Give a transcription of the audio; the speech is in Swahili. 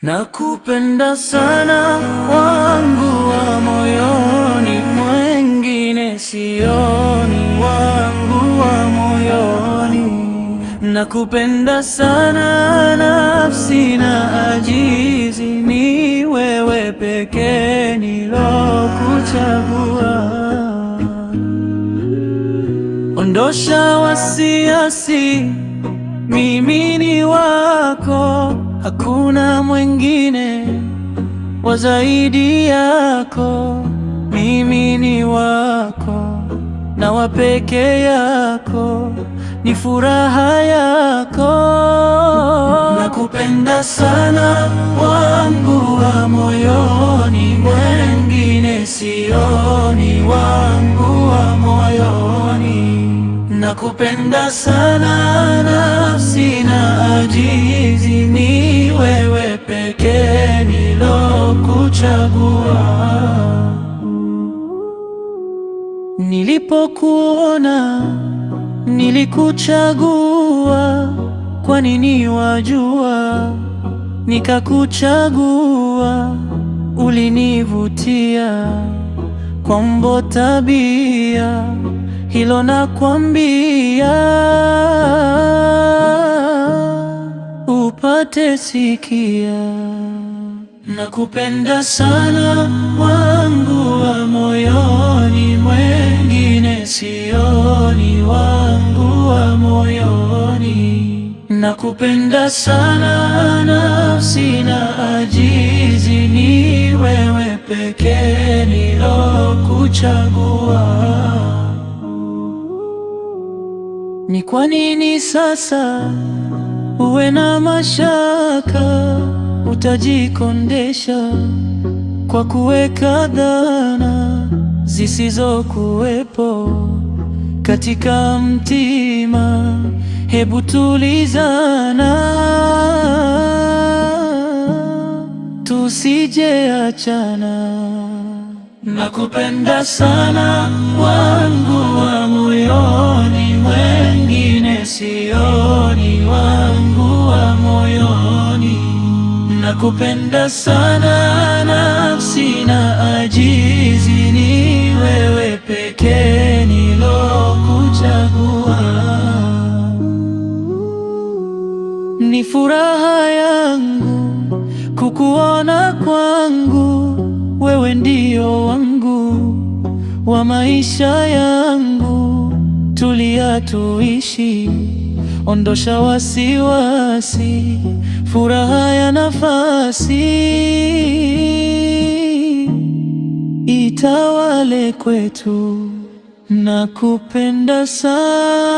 Nakupenda sana wangu wa moyoni, mwengine sioni, wangu wa moyoni. Nakupenda sana nafsi na ajizi, ni wewe pekee nilokuchagua. Ondosha wasiwasi, mimi ni wako, hakuna mwingine wa zaidi yako. Mimi ni wako na wa peke yako, ni furaha yako. Nakupenda sana wangu wa moyoni, mwengine sioni, wangu wa moyoni. Nakupenda sana nafsi na ajizi, ni wewe pekee nilokuchagua. Nilipokuona nilikuchagua, kwa nini wajua nikakuchagua. Ulinivutia kwa mbo tabia, hilo nakwambia upate sikia. Nakupenda sana wangu wa moyoni, mwengine sioni, wangu wa moyoni. Nakupenda sana nafsi na ajizi, ni wewe pekee nilokuchagua. Ni kwa nini sasa uwe na mashaka, utajikondesha kwa kuweka dhana zisizokuwepo katika mtima? Hebu tulizana, tusijeachana. Nakupenda sana wangu wa moyoni, mwengine sioni, wangu wa moyoni. Nakupenda sana nafsi na ajizi, ni wewe pekee nilokuchagua. Ni furaha yangu kukuona kwangu, wewe ndio wangu wa maisha yangu. Tulia tuishi, ondosha wasiwasi, furaha ya nafasi itawale kwetu. Nakupenda sana